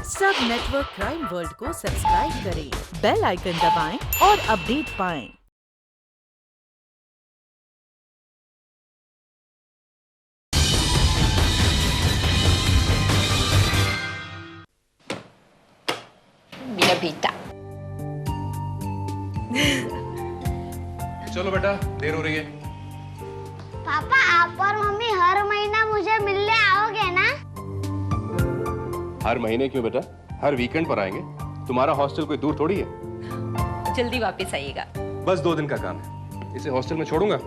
सब network crime world को subscribe करें, बेल आइकन दबाएं और अपडेट पाएं। Mira pita. चलो बेटा, देर हो रही है। पापा, आप और मम्मी हर महीना मुझे मिलने आओगे ना? हर महीने क्यों बेटा, हर वीकेंड पर आएंगे। तुम्हारा हॉस्टल कोई दूर थोड़ी है। जल्दी वापस आइएगा। बस 2 दिन का काम है, इसे हॉस्टल में छोड़ूंगा,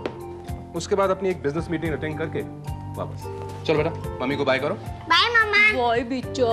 उसके बाद अपनी एक बिजनेस मीटिंग अटेंड करके वापस। चलो बेटा, मम्मी को बाय करो। बाय मम्मा। बाय बिच्चो।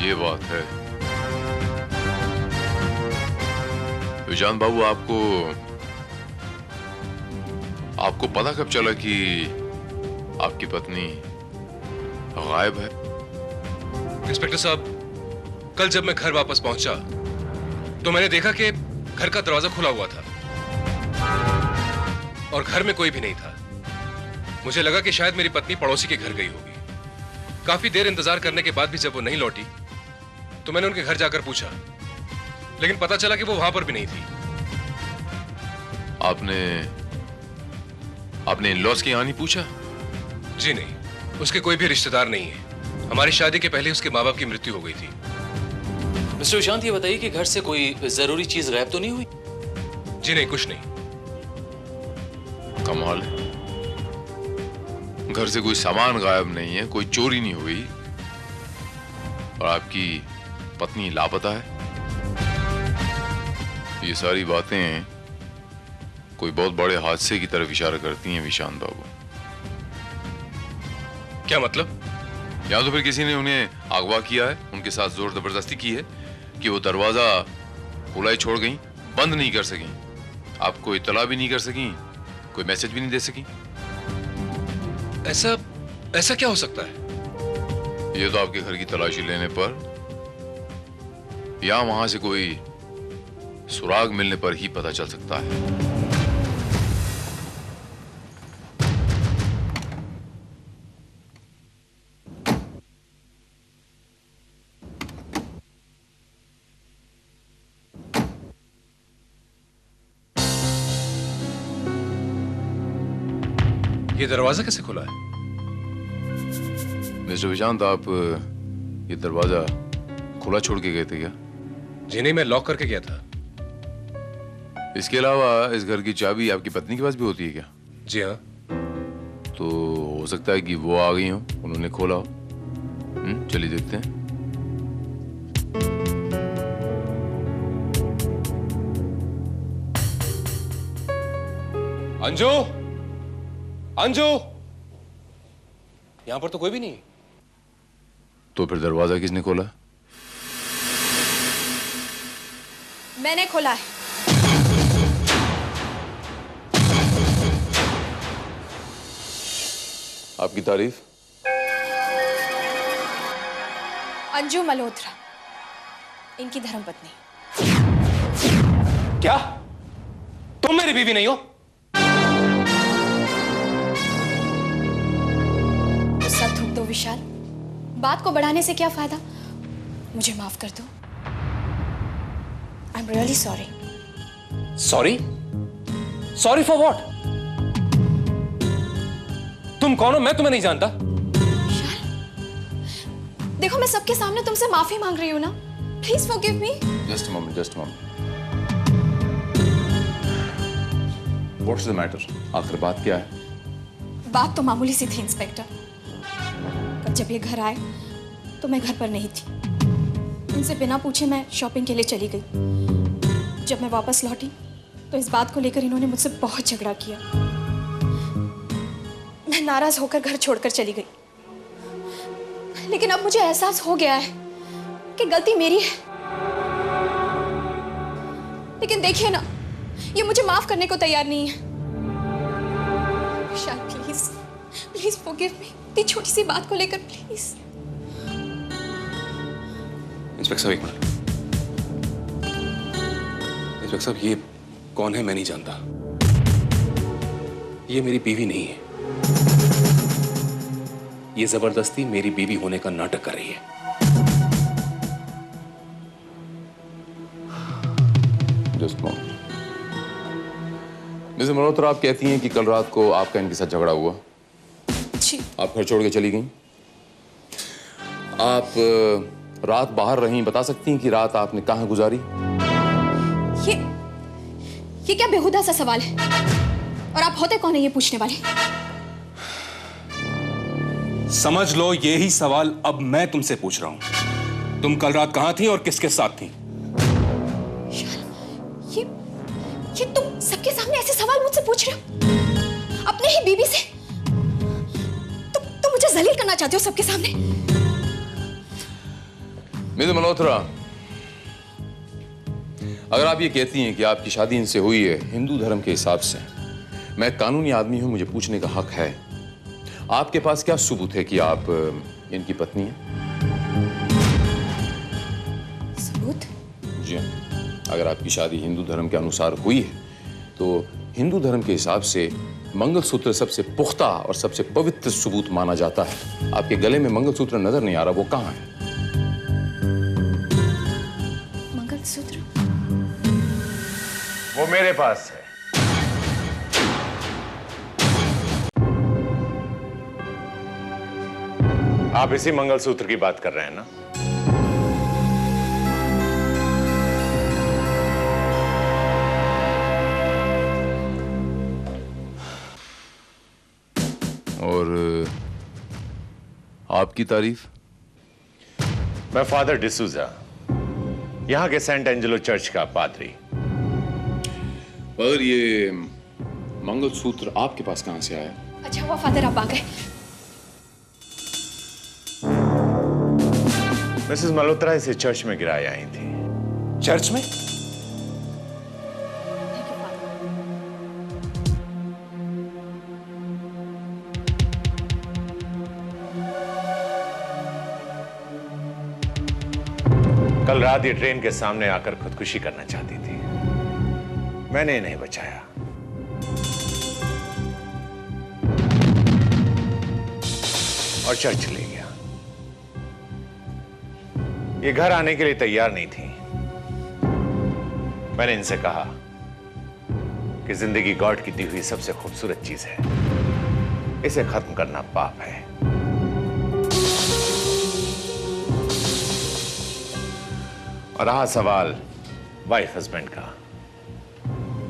ये बात है। विजान बाबू, आपको पता कब चला कि आपकी पत्नी गायब है? इंस्पेक्टर साहब, कल जब मैं घर वापस पहुंचा तो मैंने देखा कि घर का दरवाजा खुला हुआ था और घर में कोई भी नहीं था। मुझे लगा कि शायद मेरी पत्नी पड़ोसी के घर गई होगी। काफी देर इंतजार करने के बाद भी जब वो नहीं लौटी तो मैंने उनके घर जाकर पूछा, लेकिन पता चला कि वो वहां पर भी नहीं थी। आपने इन-लॉज के यहाँ नहीं पूछा? जी नहीं, उसके कोई भी रिश्तेदार नहीं है। हमारी शादी के पहले उसके माँ बाप की मृत्यु हो गई थी। मिस्टर विशांत, ये बताइए कि घर से कोई जरूरी चीज गायब तो नहीं हुई? जी नहीं, कुछ नहीं। कमाल है, घर से कोई सामान गायब नहीं है, कोई चोरी नहीं हुई और आपकी पत्नी लापता है। ये सारी बातें कोई बहुत बड़े हादसे की तरफ इशारा करती हैं विशांत बाबू। क्या मतलब? या तो फिर किसी ने उन्हें अगवा किया है, उनके साथ जोर जबरदस्ती की है कि वो दरवाजा खुला ही छोड़ गई, बंद नहीं कर सकी, आपको इत्तला भी नहीं कर सकी, कोई मैसेज भी नहीं दे सकी। ऐसा क्या हो सकता है? ये तो आपके घर की तलाशी लेने पर या वहां से कोई सुराग मिलने पर ही पता चल सकता है। ये दरवाजा कैसे खुला है? मिस्टर विशांत, आप ये दरवाजा खुला छोड़ के गए थे क्या? जी नहीं, मैं लॉक करके गया था। इसके अलावा इस घर की चाबी आपकी पत्नी के पास भी होती है क्या? जी हाँ। तो हो सकता है कि वो आ गई हो, उन्होंने खोला हो। चलिए देखते हैं। अंजू, अंजू, यहां पर तो कोई भी नहीं। तो फिर दरवाजा किसने खोला? मैंने खोला है। आपकी तारीफ। अंजू मल्होत्रा, इनकी धर्मपत्नी। क्या तुम मेरी बीवी नहीं हो? गुस्सा थूक दो विशाल, बात को बढ़ाने से क्या फायदा। मुझे माफ कर दो। I am really sorry. Sorry? Sorry for what? तुम कौन हो? मैं तुम्हें नहीं जानता। देखो, मैं सबके सामने तुमसे माफी मांग रही हूं ना। Please forgive me. Just a moment, just a moment. What's the matter? आखिर बात क्या है? बात तो मामूली सी थी इंस्पेक्टर। पर जब ये घर आए तो मैं घर पर नहीं थी। इनसे बिना पूछे मैं शॉपिंग के लिए चली गई। जब मैं वापस लौटी तो इस बात को लेकर इन्होंने मुझसे बहुत झगड़ा किया। मैं नाराज होकर घर छोड़कर चली गई। लेकिन अब मुझे एहसास हो गया है कि गलती मेरी है। लेकिन देखिए ना, ये मुझे माफ करने को तैयार नहीं है। विशाल प्लीज प्लीज फॉरगिव मी, इतनी छोटी सी बात को लेकर प्लीज। इंस्पेक्टर साहब एक मिनट। इंस्पेक्टर साहब ये कौन है मैं नहीं जानता। ये मेरी बीवी नहीं है। ये जबरदस्ती मेरी बीवी होने का नाटक कर रही है। मिसेस मल्होत्रा, आप कहती हैं कि कल रात को आपका इनके साथ झगड़ा हुआ। जी। आप घर छोड़ के चली गईं। आप रात बाहर रहीं, बता सकती हैं कि रात आपने कहाँ गुजारी? ये क्या बेहुदा सा सवाल है? और आप होते कौन है ये पूछने वाले? समझ लो यही सवाल अब मैं तुमसे पूछ रहा हूं। तुम कल रात कहां थी और किसके साथ थी? ये तुम सबके सामने ऐसे सवाल मुझसे पूछ रहे हो? अपने ही बीवी से? तुम मुझे जलील करना चाहते हो सबके सामने? मिसेस मल्होत्रा, अगर आप ये कहती हैं कि आपकी शादी इनसे हुई है हिंदू धर्म के हिसाब से, मैं कानूनी आदमी हूं, मुझे पूछने का हक है। आपके पास क्या सबूत है कि आप इनकी पत्नी हैं? सबूत? जी हाँ। अगर आपकी शादी हिंदू धर्म के अनुसार हुई है तो हिंदू धर्म के हिसाब से मंगलसूत्र सबसे पुख्ता और सबसे पवित्र सबूत माना जाता है। आपके गले में मंगलसूत्र नजर नहीं आ रहा, वो कहाँ है? मंगलसूत्र? वो मेरे पास है। आप इसी मंगलसूत्र की बात कर रहे हैं ना? और आपकी तारीफ? मैं फादर डिसूजा, यहां के सेंट एंजेलो चर्च का पादरी। पर ये मंगलसूत्र आपके पास कहां से आया? अच्छा हुआ फादर आप आ गए। मिसेस मल्होत्रा इसे चर्च में गिराए आई थी। चर्च में? कल रात ये ट्रेन के सामने आकर खुदकुशी करना चाहती थी। मैंने इन्हें बचाया। और चर्च ले गया। ये घर आने के लिए तैयार नहीं थी। मैंने इनसे कहा कि जिंदगी गॉड की दी हुई सबसे खूबसूरत चीज है, इसे खत्म करना पाप है। और रहा सवाल वाइफ हस्बैंड का,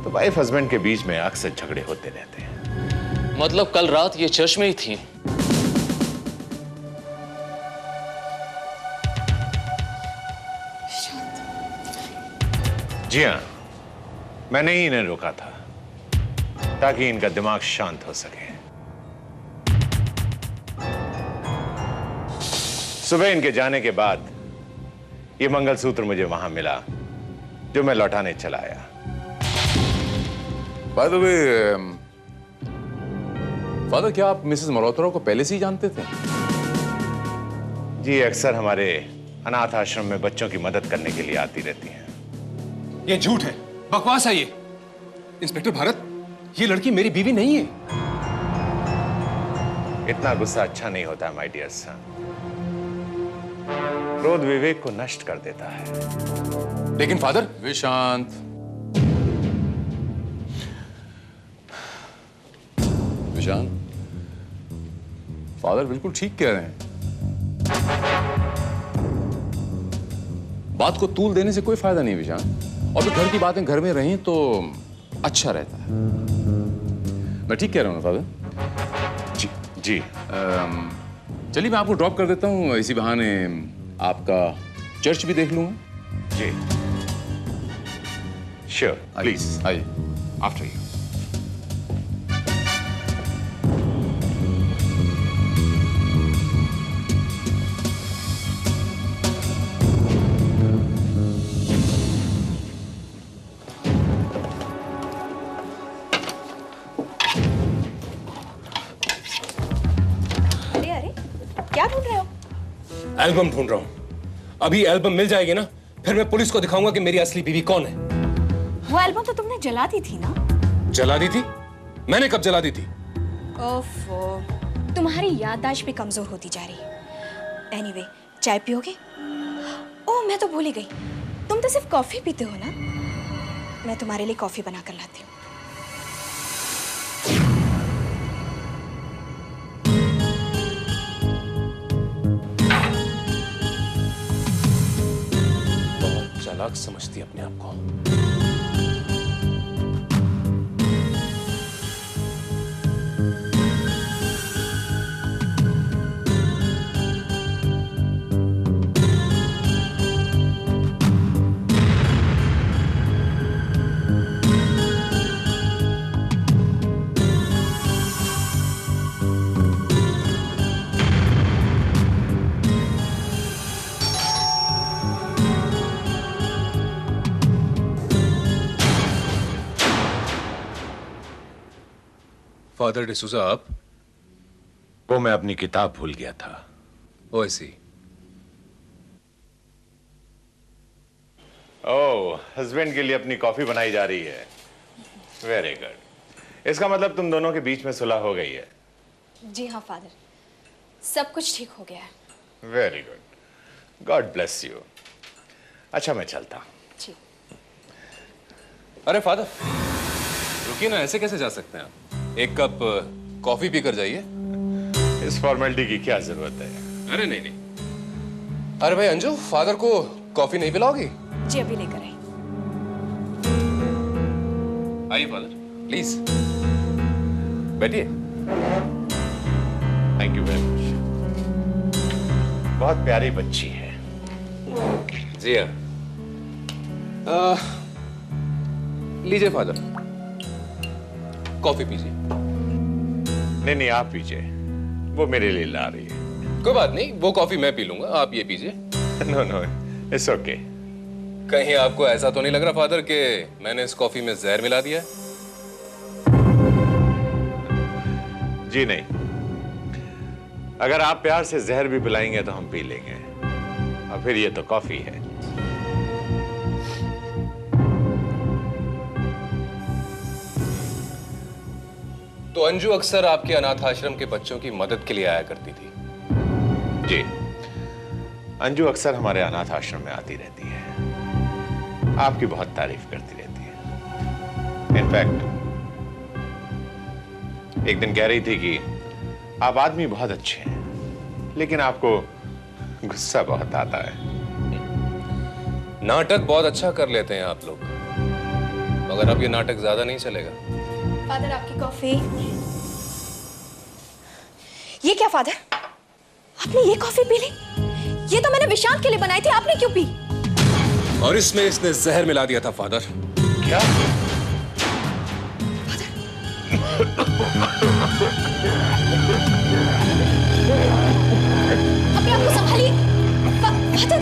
तो वाइफ हस्बैंड के बीच में अक्सर झगड़े होते रहते हैं। मतलब कल रात ये चर्च में ही थी? जी हाँ, मैंने ही इन्हें रोका था ताकि इनका दिमाग शांत हो सके। सुबह इनके जाने के बाद ये मंगलसूत्र मुझे वहां मिला जो मैं लौटाने चला आया। बाय द वे, फादर, क्या आप मिसेस मल्होत्रा को पहले से ही जानते थे? जी, अक्सर हमारे अनाथ आश्रम में बच्चों की मदद करने के लिए आती रहती हैं। ये झूठ है, बकवास है ये। इंस्पेक्टर भारत, ये लड़की मेरी बीवी नहीं है। इतना गुस्सा अच्छा नहीं होता है माय डियर सन। क्रोध विवेक को नष्ट कर देता है। लेकिन फादर, विशांत, विशांत, फादर बिल्कुल ठीक कह रहे हैं। बात को तूल देने से कोई फायदा नहीं विशान। और फिर घर की बातें घर में रहीं तो अच्छा रहता है। मैं ठीक कह रहा हूँ ना फादर? जी जी। चलिए मैं आपको ड्रॉप कर देता हूँ, इसी बहाने आपका चर्च भी देख लूंगा। जी श्योर, प्लीज आइए। After you. क्या ढूंढ रहे हो? एल्बम ढूंढ रहा हूं। अभी एल्बम मिल जाएगी ना, फिर मैं पुलिस को दिखाऊंगा कि मेरी असली बीवी कौन है। वो एल्बम तो तुमने जला दी थी ना? जला दी थी? मैंने कब जला दी थी? ओफो, तुम्हारी याददाश्त भी कमजोर होती जा रही है। एनीवे, चाय पियोगे? ओह, मैं तो भूल ही गई, तुम तो सिर्फ कॉफी पीते हो ना? मैं तुम्हारे लिए कॉफी बना कर लाती हूँ। चालाक समझती है अपने आप को। फादर डिसूजा, आप? वो मैं अपनी किताब भूल गया था। ओ ऐसी। ओह, हस्बैंड के लिए अपनी कॉफी बनाई जा रही है। Very good. इसका मतलब तुम दोनों के बीच में सुलह हो गई है। जी हाँ फादर, सब कुछ ठीक हो गया है। Very good, God bless you. अच्छा मैं चलता हूं। जी। अरे फादर रुकिए ना, ऐसे कैसे जा सकते हैं आप? एक कप कॉफी पीकर जाइए। इस फॉर्मेलिटी की क्या जरूरत है? अरे नहीं नहीं। अरे भाई अंजू, फादर को कॉफी नहीं पिलाओगी? जी अभी लेकर आई। आइए फादर, प्लीज बैठिए। Thank you very much. बहुत प्यारी बच्ची है। जी हाँ। लीजिए फादर, कॉफी पीजिए। नहीं नहीं, आप पीजिए, वो मेरे लिए ला रही है। कोई बात नहीं, वो कॉफी मैं पी लूंगा, आप ये पीजिए। No no, it's okay. कहीं आपको ऐसा तो नहीं लग रहा फादर कि मैंने इस कॉफी में जहर मिला दिया है? जी नहीं, अगर आप प्यार से जहर भी पिलाएंगे तो हम पी लेंगे, और फिर ये तो कॉफी है। तो अंजू अक्सर आपके अनाथ आश्रम के बच्चों की मदद के लिए आया करती थी? जी, अंजू अक्सर हमारे अनाथ आश्रम में आती रहती है, आपकी बहुत तारीफ करती रहती है। इनफैक्ट एक दिन कह रही थी कि आप आदमी बहुत अच्छे हैं, लेकिन आपको गुस्सा बहुत आता है। नाटक बहुत अच्छा कर लेते हैं आप लोग, मगर अब ये नाटक ज्यादा नहीं चलेगा। फादर आपकी कॉफी। ये क्या फादर, आपने ये कॉफी पी ली? ये तो मैंने विशांत के लिए बनाई थी, आपने क्यों पी? और इसमें इसने जहर मिला दिया था फादर। क्या? अपने आप को संभालिए फादर।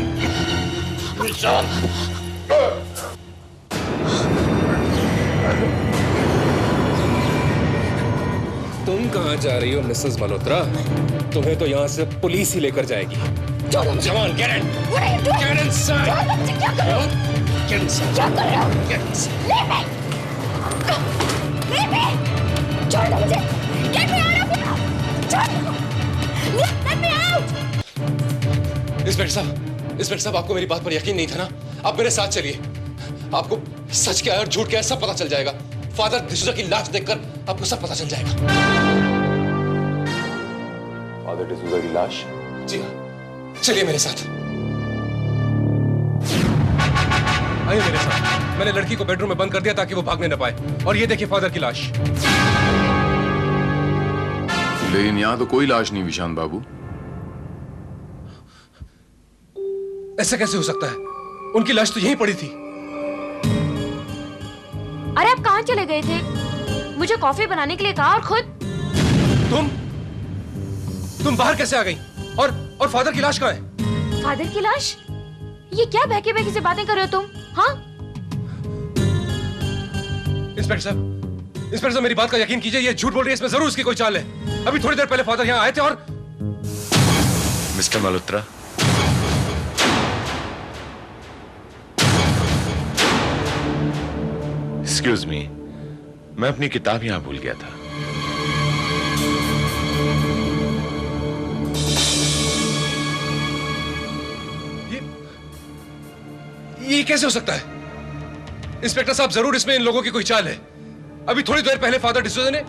तुम कहां जा रही हो मिसेस मल्होत्रा? तुम्हें तो यहां से पुलिस ही लेकर जाएगी। जवान, get in! Get inside! क्या कर रहे हो? Get inside! क्या कर रहे हो? Get inside! Leave me! छोड़ दो मुझे! Get me out of here! छोड़ दो! Let me out! इंस्पेक्टर साहब, आपको मेरी बात पर यकीन नहीं था ना? आप मेरे साथ चलिए, आपको सच क्या है और झूठ क्या है सब पता चल जाएगा। फादर डिसूजा की लाश देखकर आपको सब पता चल जाएगा। फादर डिसूजा की लाश? जी हाँ, चलिए मेरे साथ। मैंने लड़की को बेडरूम में बंद कर दिया ताकि वो भागने न पाए। और ये देखिए फादर की लाश। लेकिन यहाँ तो कोई लाश नहीं विशांत बाबू। ऐसा कैसे हो सकता है? उनकी लाश तो यहीं पड़ी थी। अरे आप कहाँ चले गए थे? मुझे कॉफी बनाने के लिए कहा और खुद तुम बाहर कैसे आ गई? और फादर की लाश कहाँ है? फादर की लाश? ये क्या बहके बहके से बातें कर रहे हो तुम? हाँ? इंस्पेक्टर साहब मेरी बात का यकीन कीजिए, ये झूठ बोल रही है, इसमें जरूर उसकी कोई चाल है। अभी थोड़ी देर पहले फादर यहाँ आए थे और मिस्टर मल्होत्रा, एक्सक्यूज मी, मैं अपनी किताब यहां भूल गया था। ये कैसे हो सकता है? इंस्पेक्टर साहब जरूर इसमें इन लोगों की कोई चाल है। अभी थोड़ी देर पहले फादर डिसूजा ने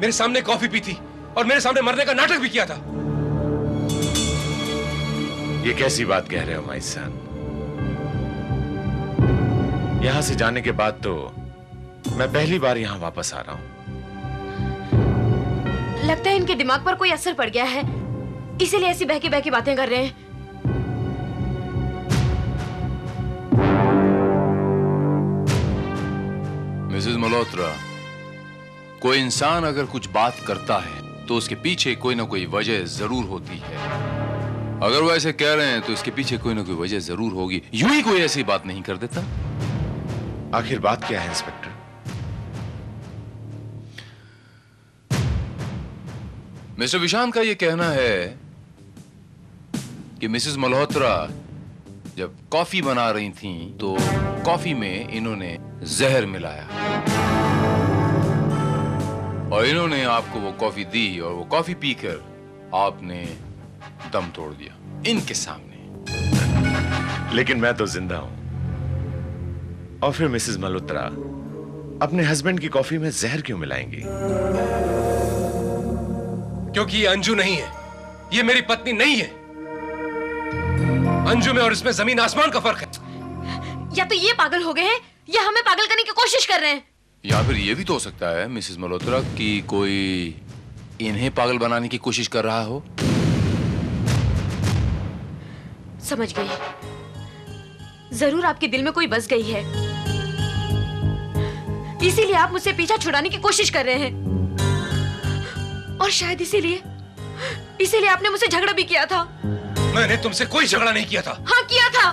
मेरे सामने कॉफी पी थी और मेरे सामने मरने का नाटक भी किया था। ये कैसी बात कह रहे हो माई सन? यहां से जाने के बाद तो मैं पहली बार यहां वापस आ रहा हूं। लगता है इनके दिमाग पर कोई असर पड़ गया है, इसीलिए ऐसी बहकी बहकी बातें कर रहे हैं। मिसेस मल्होत्रा, कोई इंसान अगर कुछ बात करता है तो उसके पीछे कोई ना कोई वजह जरूर होती है। अगर वो ऐसे कह रहे हैं तो इसके पीछे कोई ना कोई वजह जरूर होगी, यूं ही कोई ऐसी बात नहीं कर देता। आखिर बात क्या है इंस्पेक्टर? मिस्टर विशांत का यह कहना है कि मिसेस मल्होत्रा जब कॉफी बना रही थीं तो कॉफी में इन्होंने जहर मिलाया और इन्होंने आपको वो कॉफी दी और वो कॉफी पीकर आपने दम तोड़ दिया इनके सामने। लेकिन मैं तो जिंदा हूं। और फिर मिसेस मल्होत्रा अपने हस्बैंड की कॉफी में जहर क्यों मिलाएंगी? क्योंकि ये अंजू नहीं है, ये मेरी पत्नी नहीं है। अंजू में और इसमें जमीन आसमान का फर्क है। या तो ये पागल हो गए हैं या हमें पागल करने की कोशिश कर रहे हैं। या फिर ये भी तो हो सकता है मिसेस मल्होत्रा कि कोई इन्हें पागल बनाने की कोशिश कर रहा हो। समझ गई, जरूर आपके दिल में कोई बस गई है, इसीलिए आप मुझसे पीछा छुड़ाने की कोशिश कर रहे हैं। और शायद इसीलिए आपने मुझसे झगड़ा भी किया था। मैंने तुमसे कोई झगड़ा नहीं किया था। हाँ किया था।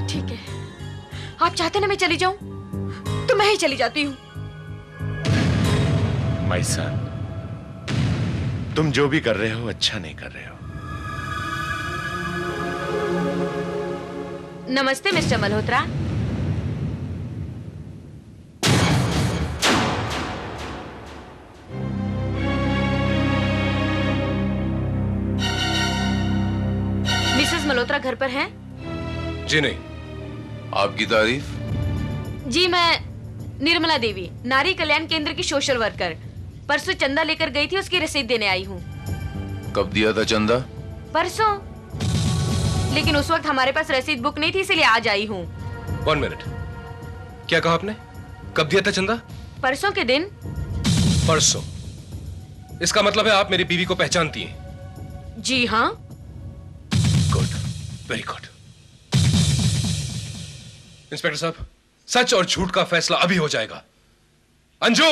ठीक है, आप चाहते ना मैं चली जाऊं तो मैं ही चली जाती हूं। माय सन, तुम जो भी कर रहे हो अच्छा नहीं कर रहे हो। नमस्ते मिस्टर मल्होत्रा। मिसेस मल्होत्रा घर पर हैं? जी नहीं। आपकी तारीफ? जी मैं निर्मला देवी, नारी कल्याण केंद्र की सोशल वर्कर। परसों चंदा लेकर गई थी, उसकी रसीद देने आई हूँ। कब दिया था चंदा? परसों, लेकिन उस वक्त हमारे पास रसीद बुक नहीं थी, इसलिए आज आई हूँ। 1 मिनट, क्या कहा आपने? कब दिया था चंदा? परसों के दिन। परसों? इसका मतलब है आप मेरी बीवी को पहचानती हैं? जी हाँ। Good, very good. इंस्पेक्टर साहब, सच और झूठ का फैसला अभी हो जाएगा। अंजू,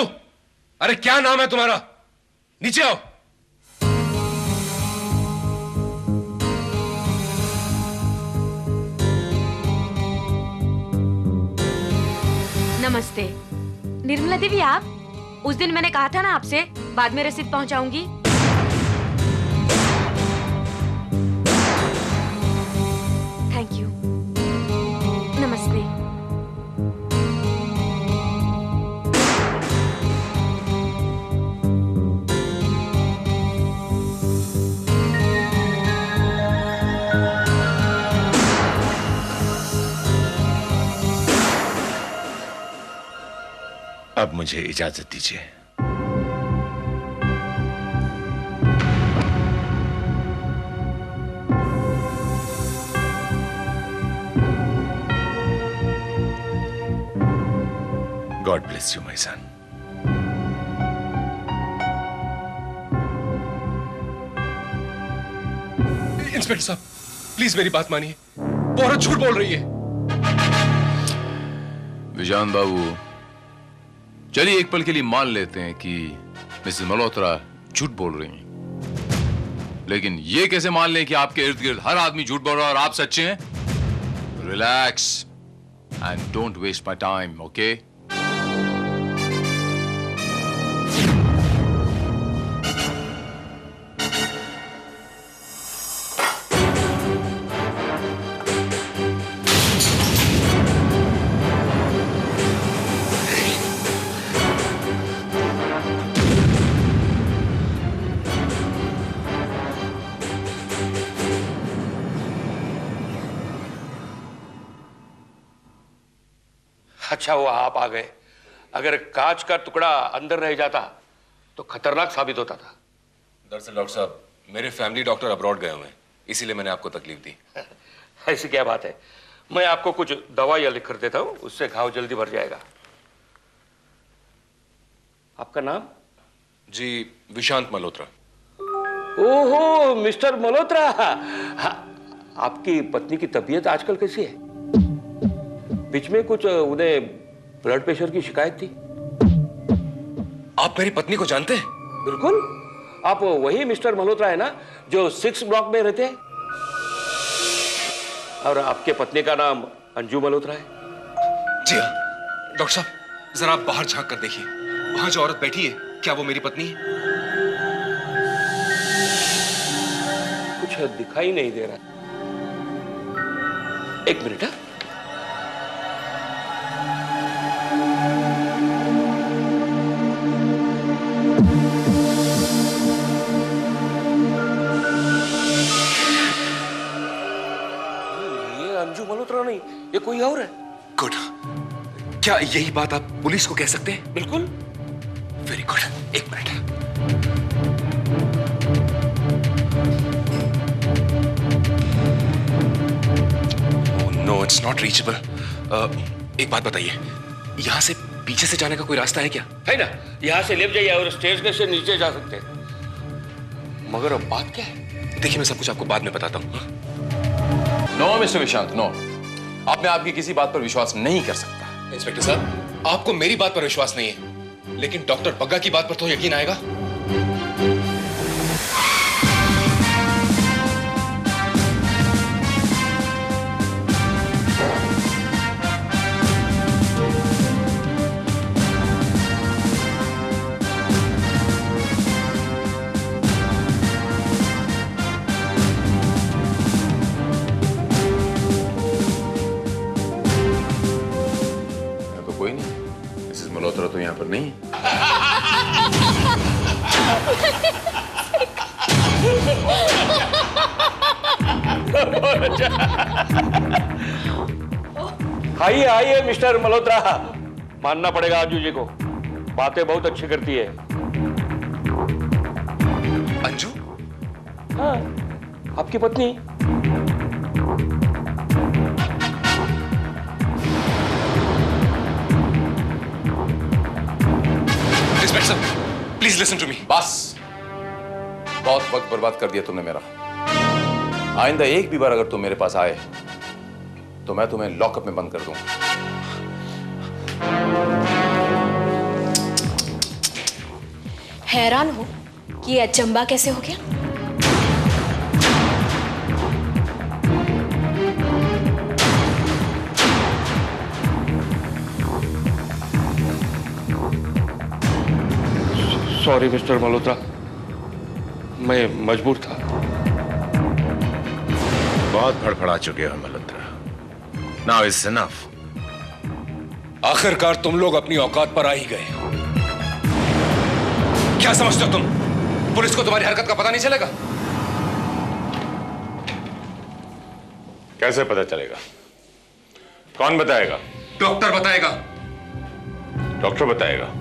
अरे क्या नाम है तुम्हारा? नीचे आओ। नमस्ते। निर्मला देवी आप? उस दिन मैंने कहा था ना आपसे बाद में रसीद पहुंचाऊंगी। Thank you. नमस्ते। अब मुझे इजाजत दीजिए। God bless you my son. Inspector साहब, प्लीज मेरी बात मानिए, वो औरत झूठ बोल रही है। विजान बाबू, चलिए एक पल के लिए मान लेते हैं कि मिसेस मल्होत्रा झूठ बोल रही हैं, लेकिन ये कैसे मान लें कि आपके इर्द गिर्द हर आदमी झूठ बोल रहा है और आप सच्चे हैं? Relax and don't waste my time, okay? अच्छा हुआ आप आ गए। अगर कांच का टुकड़ा अंदर रह जाता तो खतरनाक साबित होता था। दरअसल डॉक्टर साहब, मेरे फैमिली डॉक्टर अब्रॉड गए हुए हैं, इसीलिए मैंने आपको तकलीफ दी। ऐसी क्या बात है, मैं आपको कुछ दवाइयां लिख कर देता हूं, उससे घाव जल्दी भर जाएगा। आपका नाम? जी, विशांत मल्होत्रा। ओहो, मिस्टर मल्होत्रा। हाँ, आपकी पत्नी की तबीयत आजकल कैसी है? बीच में कुछ उन्हें ब्लड प्रेशर की शिकायत थी। आप मेरी पत्नी को जानते हैं? बिल्कुल, आप वही मिस्टर मल्होत्रा है ना जो 6 ब्लॉक में रहते हैं? और आपके पत्नी का नाम अंजू मल्होत्रा है? जी हाँ। डॉक्टर साहब, जरा आप बाहर झांक कर देखिए, वहां जो औरत बैठी है, क्या वो मेरी पत्नी है? कुछ दिखाई नहीं दे रहा। एक मिनट। हाँ, अंजू मल्होत्रा नहीं, ये कोई और है। गुड। क्या यही बात आप पुलिस को कह सकते हैं? बिल्कुल। Very good. एक मिनट। Oh no, it's not reachable. एक बात बताइए, यहां से पीछे से जाने का कोई रास्ता है क्या? है ना, यहां से लेफ्ट जाइए और स्टेज से नीचे जा सकते हैं। मगर अब बात क्या है? देखिए, मैं सब कुछ आपको बाद में बताता हूँ। No mister Vishant, no. आप में आपकी किसी बात पर विश्वास नहीं कर सकता। इंस्पेक्टर साहब, आपको मेरी बात पर विश्वास नहीं है, लेकिन डॉक्टर बग्गा की बात पर तो यकीन आएगा। मल्होत्रा तो यहाँ पर नहीं। आइए आइए मिस्टर मल्होत्रा, मानना पड़ेगा अंजू जी को, बातें बहुत अच्छी करती है। अंजू? हाँ, आपकी पत्नी। इंस्पेक्टर साहब, प्लीज लिसन टू मी। बस, बहुत वक्त बर्बाद कर दिया तुमने मेरा। आइंदा एक भी बार अगर तुम मेरे पास आए तो मैं तुम्हें लॉकअप में बंद कर दूंगा। हैरान हो कि ये अचंबा कैसे हो गया? सॉरी मिस्टर मल्होत्रा, मैं मजबूर था। बहुत फड़फड़ा चुके हो मल्होत्रा। Now it's enough. आखिरकार तुम लोग अपनी औकात पर आ ही गए। क्या समझते हो तुम? पुलिस को तुम्हारी हरकत का पता नहीं चलेगा? कैसे पता चलेगा? कौन बताएगा? डॉक्टर बताएगा। डॉक्टर बताएगा?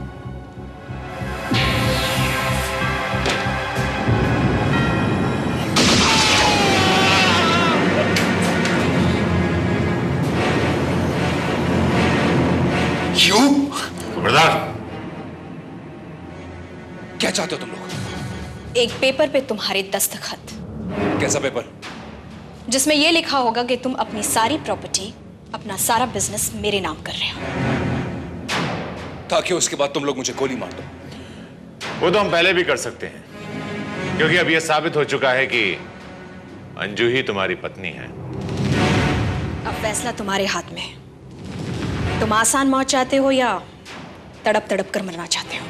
क्यों? खबरदार। क्या चाहते हो तुम लोग? एक पेपर पे तुम्हारे दस्तखत। कैसा पेपर? जिसमें यह लिखा होगा कि तुम अपनी सारी प्रॉपर्टी, अपना सारा बिजनेस मेरे नाम कर रहे हो, ताकि उसके बाद तुम लोग मुझे गोली मार दो। वो तो हम पहले भी कर सकते हैं, क्योंकि अब यह साबित हो चुका है कि अंजू ही तुम्हारी पत्नी है। अब फैसला तुम्हारे हाथ में है। तुम आसान मौत चाहते हो या तड़प तड़प कर मरना चाहते हो?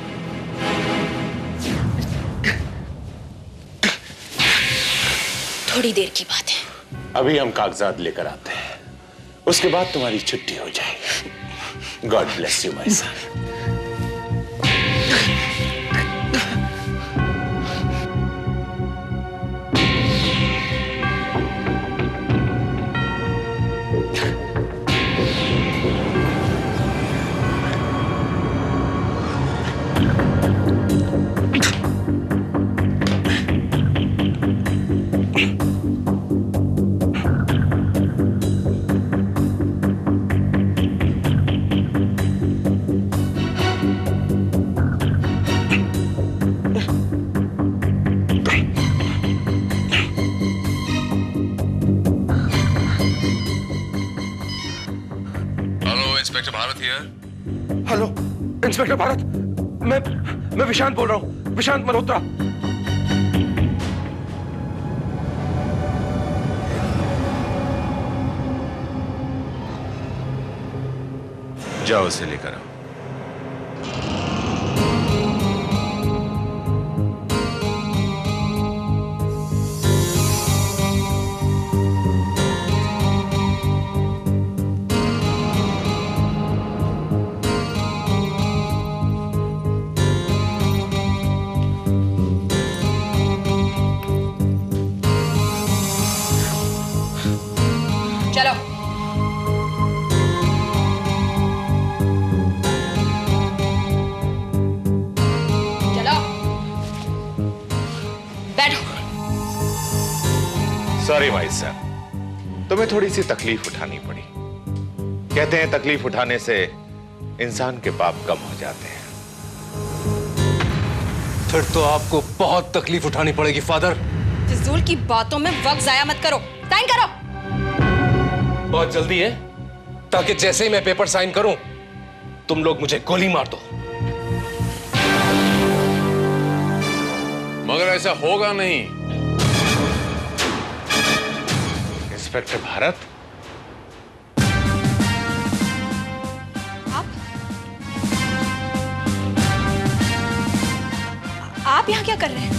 थोड़ी देर की बात है। अभी हम कागजात लेकर आते हैं, उसके बाद तुम्हारी छुट्टी हो जाएगी। God bless you my son. Inspector Bharat here. Hello inspector Bharat, मैं विशांत बोल रहा हूँ, विशांत मल्होत्रा। जाओ उसे लेकर आओ। चलो। चलो बैठो। सॉरी भाई साहब, तुम्हें थोड़ी सी तकलीफ उठानी पड़ी। कहते हैं तकलीफ उठाने से इंसान के पाप कम हो जाते हैं। फिर तो आपको बहुत तकलीफ उठानी पड़ेगी फादर। फिजूल की बातों में वक्त जाया मत करो, साइन करो। बहुत जल्दी है, ताकि जैसे ही मैं पेपर साइन करूं तुम लोग मुझे गोली मार दो। मगर ऐसा होगा नहीं। इंस्पेक्टर भारत, आप यहाँ क्या कर रहे हैं?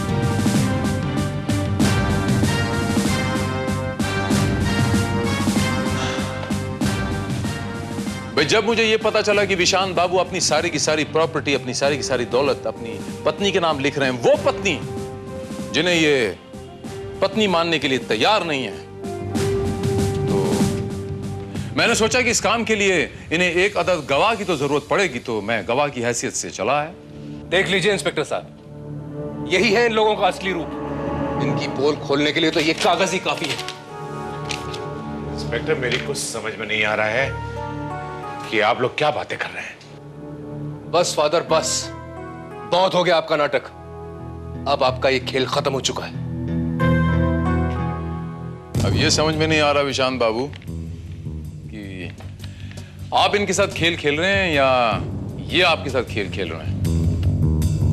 भाई, जब मुझे यह पता चला कि विशांत बाबू अपनी सारी की सारी प्रॉपर्टी, अपनी सारी की सारी दौलत अपनी पत्नी के नाम लिख रहे हैं, वो पत्नी जिन्हें ये पत्नी मानने के लिए तैयार नहीं है, तो मैंने सोचा कि इस काम के लिए इन्हें एक अदद गवाह की तो जरूरत पड़ेगी, तो मैं गवाह की हैसियत से चला है। देख लीजिए इंस्पेक्टर साहब, यही है इन लोगों का असली रूप। इनकी पोल खोलने के लिए तो ये कागज ही काफी है। इंस्पेक्टर, मेरी कुछ समझ में नहीं आ रहा है कि आप लोग क्या बातें कर रहे हैं। बस फादर बस, बहुत हो गया आपका नाटक। अब आपका ये खेल खत्म हो चुका है। अब ये समझ में नहीं आ रहा विशांत बाबू कि आप इनके साथ खेल खेल रहे हैं या ये आपके साथ खेल खेल रहे हैं।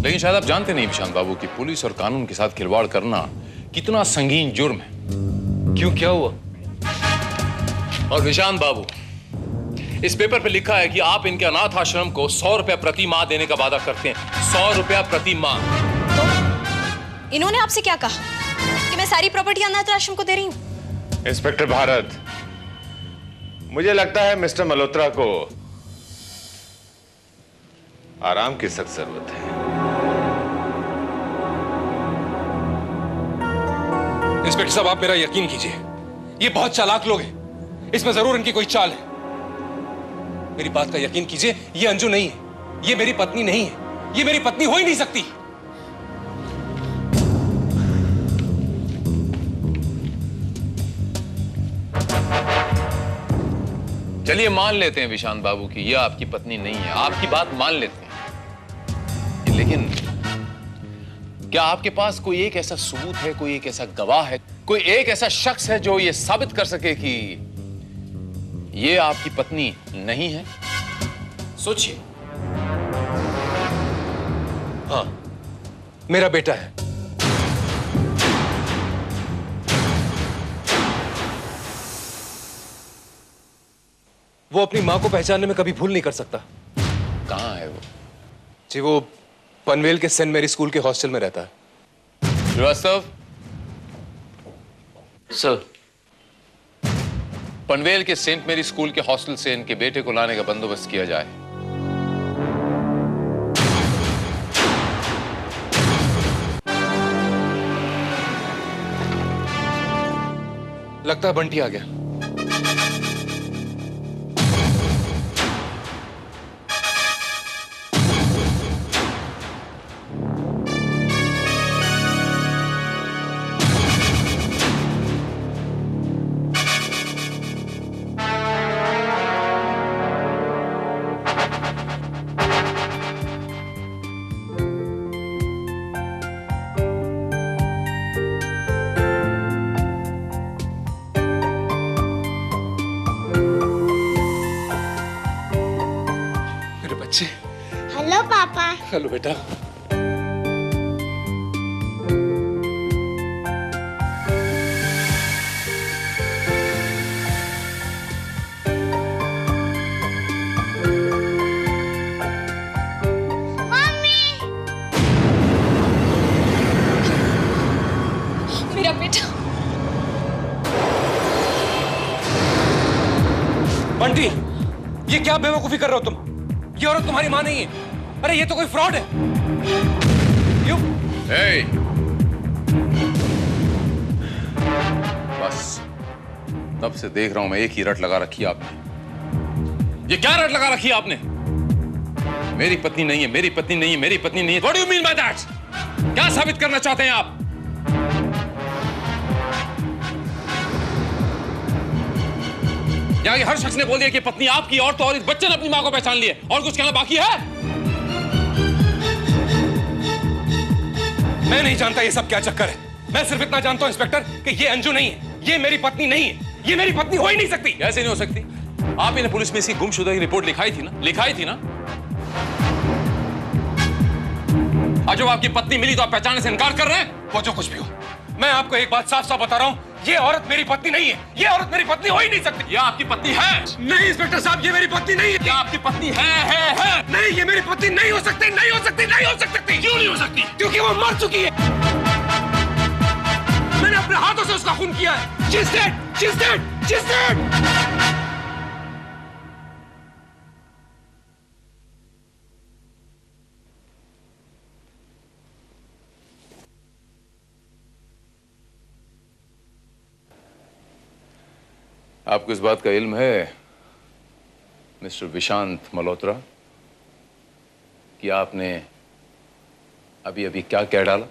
लेकिन शायद आप जानते नहीं विशांत बाबू कि पुलिस और कानून के साथ खिलवाड़ करना कितना संगीन जुर्म है। क्यों, क्या हुआ? और विशांत बाबू, इस पेपर पे लिखा है कि आप इनके अनाथ आश्रम को 100 रुपया प्रति माह देने का वादा करते हैं। 100 रुपया प्रति माह। तो इन्होंने आपसे क्या कहा कि मैं सारी प्रॉपर्टी अनाथ आश्रम को दे रही हूं? इंस्पेक्टर भारत, मुझे लगता है मिस्टर मल्होत्रा को आराम की सख्त जरूरत है। इंस्पेक्टर साहब, आप मेरा यकीन कीजिए, ये बहुत चालाक लोग हैं। इसमें जरूर इनकी कोई चाल है। मेरी बात का यकीन कीजिए, ये अंजू नहीं है, ये मेरी पत्नी नहीं है, ये मेरी पत्नी हो ही नहीं सकती। चलिए मान लेते हैं विशांत बाबू की यह आपकी पत्नी नहीं है, आपकी बात मान लेते हैं, लेकिन क्या आपके पास कोई एक ऐसा सबूत है, कोई एक ऐसा गवाह है, कोई एक ऐसा शख्स है जो यह साबित कर सके कि यह आपकी पत्नी नहीं है? सोचिए। हाँ, मेरा बेटा है। वो अपनी मां को पहचानने में कभी भूल नहीं कर सकता। कहां है वो? जी, वो पनवेल के सेंट मैरी स्कूल के हॉस्टल में रहता है। श्रीवास्तव, सर, पनवेल के सेंट मैरी स्कूल के हॉस्टल से इनके बेटे को लाने का बंदोबस्त किया जाए। लगता है बंटी आ गया। हेलो पापा। हेलो बेटा। मम्मी। मेरा बेटा। बंटी, ये क्या बेवकूफी कर रहे हो तुम? ये औरत तुम्हारी मां नहीं है। अरे ये तो कोई फ्रॉड है। बस तब से देख रहा हूं मैं, एक ही रट लगा रखी है आपने। ये क्या रट लगा रखी है आपने? मेरी पत्नी नहीं है, मेरी पत्नी नहीं है, मेरी पत्नी नहीं है। What do you mean by that? क्या साबित करना चाहते हैं आप? यहाँ हर शख्स ने बोल दिया कि पत्नी आपकी, और तो और इस बच्चे ने अपनी मां को पहचान लिया। और कुछ कहना बाकी है? मैं नहीं जानता ये सब क्या चक्कर है। मैं सिर्फ इतना जानता हूं इंस्पेक्टर कि ये अंजू नहीं है, ये मेरी पत्नी नहीं है, ये मेरी पत्नी हो ही नहीं सकती। कैसे नहीं हो सकती? आपने पुलिस में इसकी गुमशुदा की रिपोर्ट लिखाई थी ना? आज जब आपकी पत्नी मिली तो आप पहचानने से इनकार कर रहे हैं? वो जो कुछ भी हो, मैं आपको एक बात साफ साफ बता रहा हूं, ये औरत मेरी पत्नी नहीं है। ये औरत मेरी पत्नी हो ही नहीं सकती। ये आपकी पत्नी है? नहीं इंस्पेक्टर साहब, ये मेरी पत्नी नहीं है। ये आपकी पत्नी है? नहीं, ये मेरी पत्नी नहीं हो सकती, नहीं हो सकती, नहीं हो सकती। क्यों नहीं हो सकती? क्योंकि वो मर चुकी है। मैंने अपने हाथों से उसका खून किया है। She's dead, she's dead, she's dead। आपको इस बात का इल्म है मिस्टर विशांत मल्होत्रा कि आपने अभी अभी क्या कह डाला?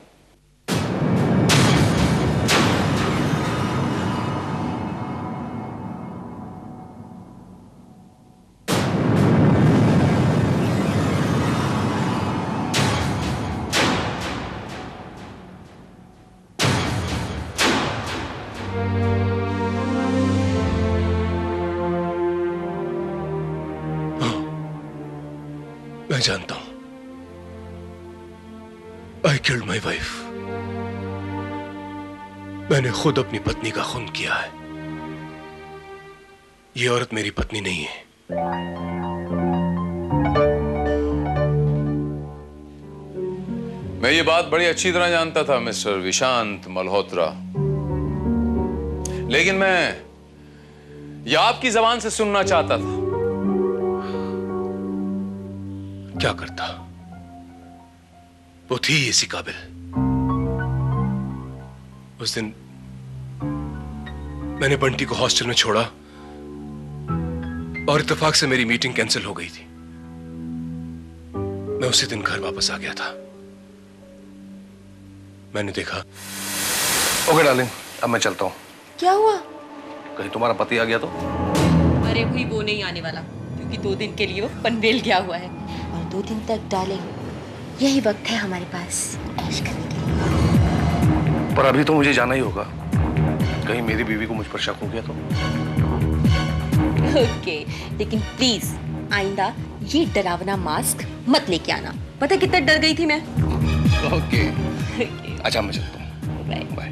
मैं जानता हूं। I killed my wife। मैंने खुद अपनी पत्नी का खून किया है। ये औरत मेरी पत्नी नहीं है। मैं ये बात बड़ी अच्छी तरह जानता था मिस्टर विशांत मल्होत्रा, लेकिन मैं ये आपकी जबान से सुनना चाहता था। क्या करता? वो थी इसी काबिल। उस दिन मैंने बंटी को हॉस्टल में छोड़ा और इत्तेफाक से मेरी मीटिंग कैंसिल हो गई थी। मैं उसी दिन घर वापस आ गया था। मैंने देखा। ओके डार्लिंग, अब मैं चलता हूं। क्या हुआ? कहीं तुम्हारा पति आ गया तो? मरे हुई वो नहीं आने वाला, क्योंकि 2 दिन के लिए वो पनवेल गया हुआ है। और 2 दिन तक डार्लिंग यही वक्त है हमारे पास ऐश करने के लिए। पर अभी तो मुझे जाना ही होगा, कहीं मेरी बीवी को मुझ पर शक हो गया तो। ओके, लेकिन प्लीज आइंदा ये डरावना मास्क मत लेके आना। पता कितना डर गई थी मैं। ओके। अच्छा मैं चलता हूँ। Bye bye.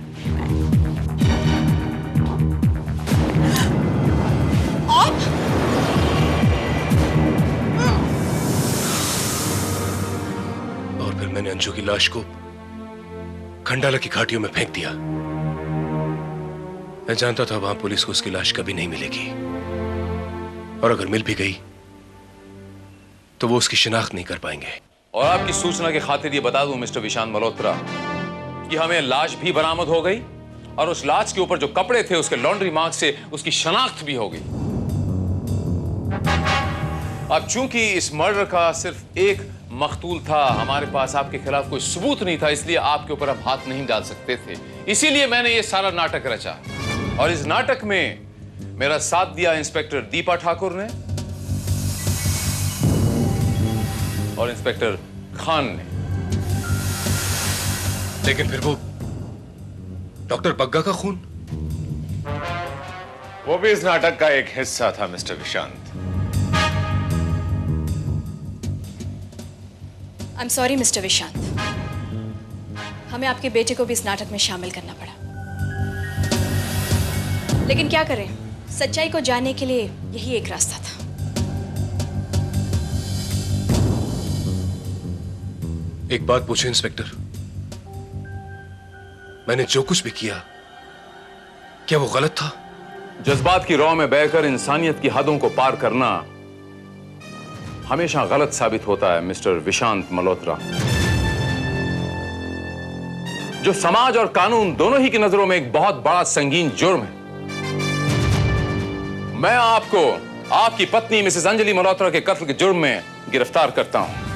और फिर मैंने अंजू की लाश को खंडाला की घाटियों में फेंक दिया। मैं जानता था वहां पुलिस को उसकी लाश कभी नहीं मिलेगी, और अगर मिल भी गई तो वो उसकी शिनाख्त नहीं कर पाएंगे। और आपकी सूचना की खातिर ये बता दूं मिस्टर विशांत मल्होत्रा कि हमें लाश भी बरामद हो गई, और उस लाश के ऊपर जो कपड़े थे उसके लॉन्ड्री मार्क से उसकी शनाख्त भी हो गई। अब चूंकि इस मर्डर का सिर्फ एक मकतूल था, हमारे पास आपके खिलाफ कोई सबूत नहीं था, इसलिए आपके ऊपर हम हाथ नहीं डाल सकते थे। इसीलिए मैंने ये सारा नाटक रचा, और इस नाटक में मेरा साथ दिया इंस्पेक्टर दीपा ठाकुर ने और इंस्पेक्टर खान ने। लेकिन फिर वो डॉक्टर बग्गा का खून, वो भी इस नाटक का एक हिस्सा था mister Vishant. I am sorry mister Vishant, हमें आपके बेटे को भी इस नाटक में शामिल करना पड़ा, लेकिन क्या करें, सच्चाई को जानने के लिए यही एक रास्ता था। एक बात पूछे इंस्पेक्टर, मैंने जो कुछ भी किया क्या वो गलत था? जज्बात की रौ में बहकर इंसानियत की हदों को पार करना हमेशा गलत साबित होता है मिस्टर विशांत मल्होत्रा। जो समाज और कानून दोनों ही की नजरों में एक बहुत बड़ा संगीन जुर्म है। मैं आपको आपकी पत्नी मिसेस अंजलि मल्होत्रा के कत्ल के जुर्म में गिरफ्तार करता हूं।